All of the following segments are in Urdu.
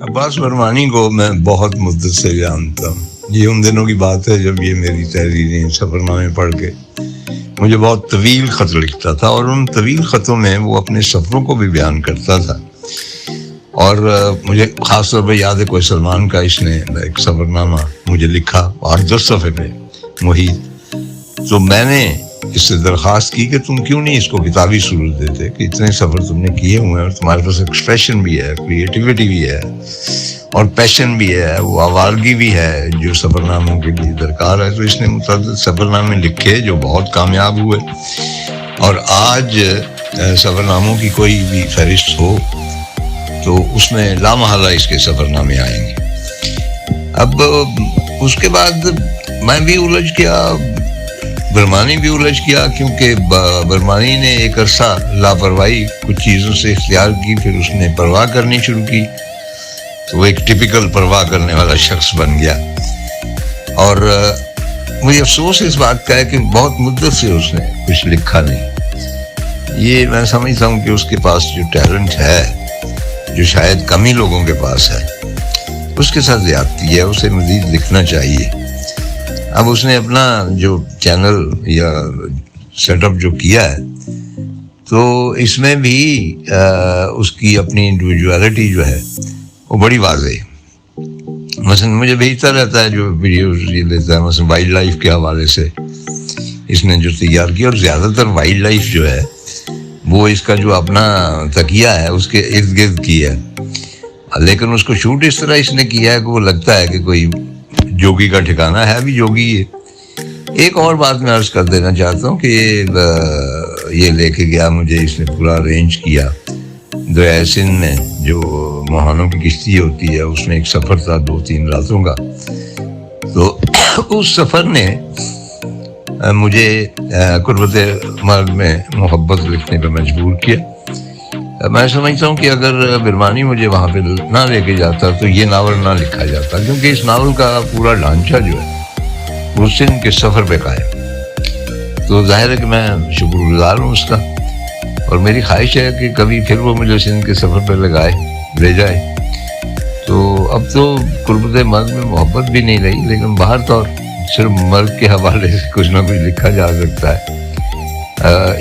عباس برمانی کو میں بہت مدت سے جانتا ہوں. یہ ان دنوں کی بات ہے جب یہ میری تحریریں سفر نامے پڑھ کے مجھے بہت طویل خط لکھتا تھا، اور ان طویل خطوں میں وہ اپنے سفروں کو بھی بیان کرتا تھا. اور مجھے خاص طور پہ یاد ہے کوئی سلمان کا اس نے ایک سفر نامہ مجھے لکھا 8-10 صفحے پہ محیط. تو میں نے اس سے درخواست کی کہ تم کیوں نہیں اس کو کتابی صورت دیتے کہ اتنے سفر تم نے کیے ہوئے ہیں اور تمہارے پاس ایکسپریشن بھی ہے، کریٹیوٹی بھی ہے اور پیشن بھی ہے، وہ آوارگی بھی ہے جو سفر ناموں کے لیے درکار ہے. تو اس نے متعدد سفر نامے لکھے جو بہت کامیاب ہوئے، اور آج سفر ناموں کی کوئی بھی فہرست ہو تو اس میں لامحالہ اس کے سفر نامے آئیں گے. اب اس کے بعد میں بھی الجھ گیا، برمانی بھی الجھ گیا، کیونکہ برمانی نے ایک عرصہ لاپرواہی کچھ چیزوں سے اختیار کی، پھر اس نے پرواہ کرنی شروع کی، تو وہ ایک ٹپیکل پرواہ کرنے والا شخص بن گیا. اور مجھے افسوس اس بات کا ہے کہ بہت مدت سے اس نے کچھ لکھا نہیں. یہ میں سمجھتا ہوں کہ اس کے پاس جو ٹیلنٹ ہے، جو شاید کم ہی لوگوں کے پاس ہے، اس کے ساتھ زیادتی ہے، اسے مزید لکھنا چاہیے. اب اس نے اپنا جو چینل یا سیٹ اپ جو کیا ہے، تو اس میں بھی اس کی اپنی انڈیویجویلٹی جو ہے وہ بڑی واضح ہے. مثلا مجھے بھیجتا رہتا ہے جو ویڈیوز یہ لیتا ہے، مثلا وائلڈ لائف کے حوالے سے اس نے جو تیار کیا، اور زیادہ تر وائلڈ لائف جو ہے وہ اس کا جو اپنا تکیہ ہے اس کے ارد گرد کی ہے، لیکن اس کو شوٹ اس طرح اس نے کیا ہے کہ وہ لگتا ہے کہ کوئی جوگی کا ٹھکانہ ہے، بھی جوگی ہے. ایک اور بات میں عرض کر دینا چاہتا ہوں کہ یہ لے کے گیا مجھے، اس نے پورا ارینج کیا دریائے سندھ میں جو موہانوں کی کشتی ہوتی ہے، اس میں ایک سفر تھا 2-3 راتوں کا. تو اس سفر نے مجھے قربت مرگ میں محبت لکھنے پہ مجبور کیا. میں سمجھتا ہوں کہ اگر برمانی مجھے وہاں پہ نہ لے کے جاتا تو یہ ناول نہ لکھا جاتا، کیونکہ اس ناول کا پورا ڈھانچہ جو ہے وہ سندھ کے سفر پہ قائم. تو ظاہر ہے کہ میں شکر گزار ہوں اس کا، اور میری خواہش ہے کہ کبھی پھر وہ مجھے سندھ کے سفر پہ لے جائے. تو اب تو قربت مرگ میں محبت بھی نہیں رہی، لیکن باہر طور صرف مرگ کے حوالے سے کچھ نہ کچھ لکھا جا سکتا ہے.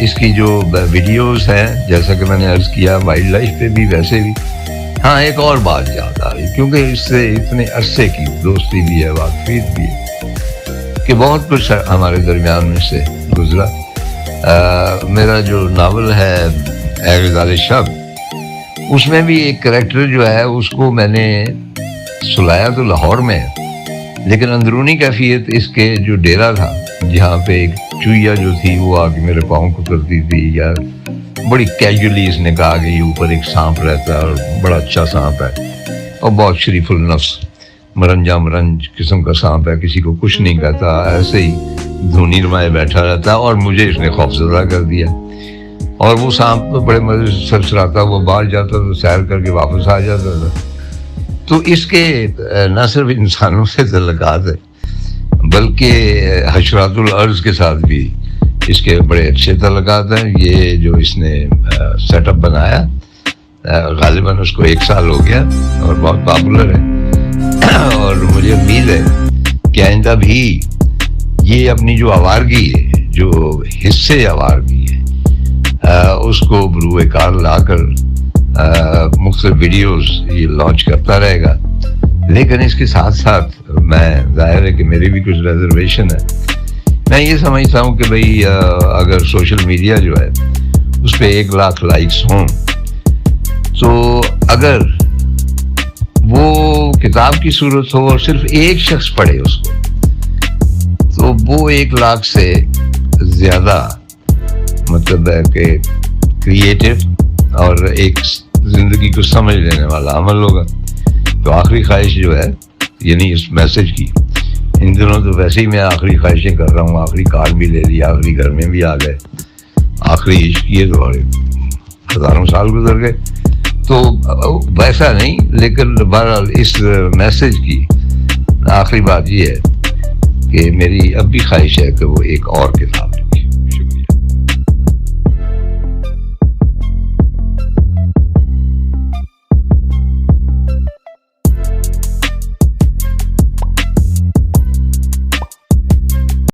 اس کی جو ویڈیوز ہیں، جیسا کہ میں نے عرض کیا وائلڈ لائف پہ بھی، ویسے بھی. ہاں، ایک اور بات یاد آ رہی، کیونکہ اس سے اتنے عرصے کی دوستی بھی ہے، واقفیت بھی ہے، کہ بہت کچھ ہمارے درمیان میں سے گزرا. میرا جو ناول ہے اے غزال شب، اس میں بھی ایک کریکٹر جو ہے اس کو میں نے سلایا تو لاہور میں، لیکن اندرونی کیفیت اس کے جو ڈیرا تھا، جہاں پہ ایک چوہیا جو تھی وہ آ کے میرے پاؤں کو کرتی تھی، یا بڑی کیجولی اس نے کہا کہ یہ اوپر ایک سانپ رہتا ہے اور بڑا اچھا سانپ ہے اور بہت شریف النفس مرنجا مرنج قسم کا سانپ ہے، کسی کو کچھ نہیں کہتا، ایسے ہی دھونی رمائے بیٹھا رہتا ہے. اور مجھے اس نے خوفزدہ کر دیا، اور وہ سانپ بڑے مزے سے سرسراتا وہ باہر جاتا تو سیر کر کے واپس آ جاتا تھا. تو اس کے نہ صرف انسانوں سے تعلقات ہے، بلکہ حشرات الارض کے ساتھ بھی اس کے بڑے اچھے تعلقات ہیں. یہ جو اس نے سیٹ اپ بنایا، غالباً اس کو 1 سال ہو گیا اور بہت پاپولر ہے، اور مجھے امید ہے کہ آئندہ بھی یہ اپنی جو آوارگی ہے، جو حصے آوارگی ہے، اس کو بروئے کار لا کر مختلف ویڈیوز یہ لانچ کرتا رہے گا. لیکن اس کے ساتھ ساتھ میں ظاہر ہے کہ میری بھی کچھ ریزرویشن ہے. میں یہ سمجھتا ہوں کہ بھئی اگر سوشل میڈیا جو ہے اس پہ 1 لاکھ لائکس ہوں، تو اگر وہ کتاب کی صورت ہو اور صرف ایک شخص پڑھے اس کو، تو وہ 1 لاکھ سے زیادہ مطلب ہے کہ کریٹیو اور ایک زندگی کو سمجھ لینے والا عمل ہوگا. تو آخری خواہش جو ہے، یعنی اس میسج کی، ان دنوں تو ویسے ہی میں آخری خواہشیں کر رہا ہوں، آخری کار بھی لے لی، آخری گھر میں بھی آ گئے، آخری عشق یہ تو ہزاروں سال گزر گئے، تو ویسا نہیں. لیکن بہرحال اس میسج کی آخری بات یہ ہے کہ میری اب بھی خواہش ہے کہ وہ ایک اور کتاب